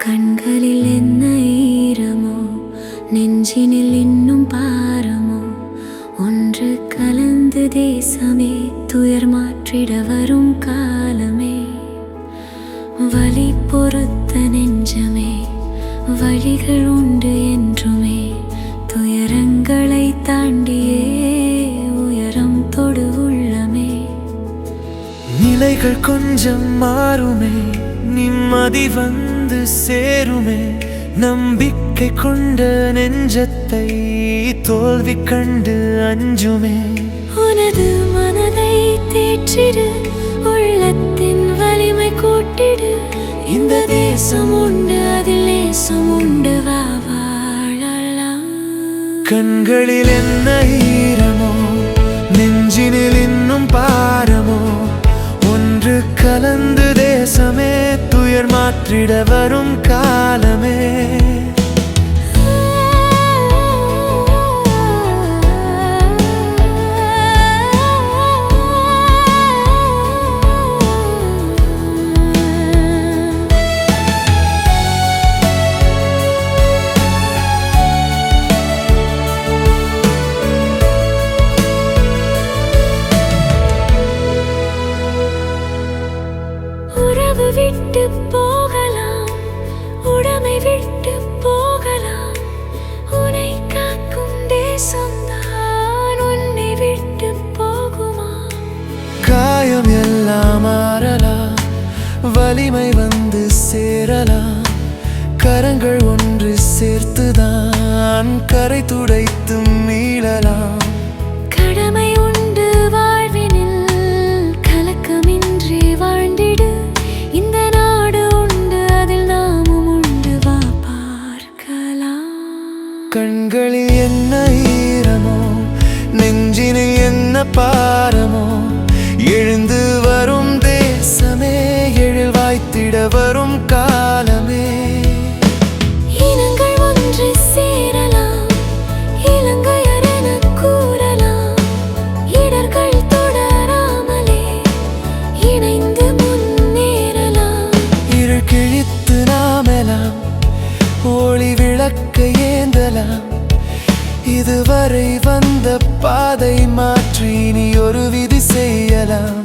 கண்களில் என்ன ஈரமோ, நெஞ்சினில் இன்னும் பாரமோ, ஒன்று கலந்து தேசமே துயர் மாற்றிட வரும் காலமே. வலி பொறுத்த நெஞ்சமே, வழிகள் உண்டு என்றுமே, துயரங்களை தாண்டியே உயரம் தொடு உள்ளமே. நிலைகள் கொஞ்சம் மாறுமே, நிம்மதி வந்து சேருமே, நம்பிக்கை கொண்ட நெஞ்சத்தை தோல்வி கண்டு அஞ்சுமே. உனது மனதை தேற்றிடு, உள்ளத்தின் வலிமை கூட்டிடு. இந்த தேசம் உண்டு, அதில் நேசம் உண்டு, வா வாழலாம். கண்களில் என்ன ஈரமோ, நெஞ்சினில் இன்னும் பாரமோ, ஒன்று கலந்து தேசமே துயர் மாற்றிட வரும் காலமே. உறவு விட்டு போகலாம், உடைமை விட்டு போகலாம், உன்னை காக்கும் தேசம்தான் உன்னை விட்டு போகுமா? காயம் எல்லாம் மாறலாம், வலிமை வந்து சேரலாம், கரங்கள் ஒன்று சேர்த்துதான் கரை துடைத்து மீளலாம். கடமை உண்டு வாழ்வினில், கலக்கமின்றி வாழ்ந்திடு. இந்த நாடு உண்டு, அதில் நாமும் உண்டு, வா பார்க்கலாம். கண்களில் என்ன ஈரமோ, நெஞ்சினில் என்ன பாரமோ, எழுந்து வரும் தேசமே எழில் வாய்த்திட வரும் காலமே. இனங்கள் ஒன்று சேரலாம், இலங்கையர் எனக் கூறலாம், இடர்கள் தொடராமலே இணைந்து முன்னேறலாம். இருள் கிழித்து நாமெல்லாம் ஒளி விளக்கை ஏந்தலாம், இதுவரை வந்த பாதை மாற்றி நீ ஒரு விதி செய்யலாம்.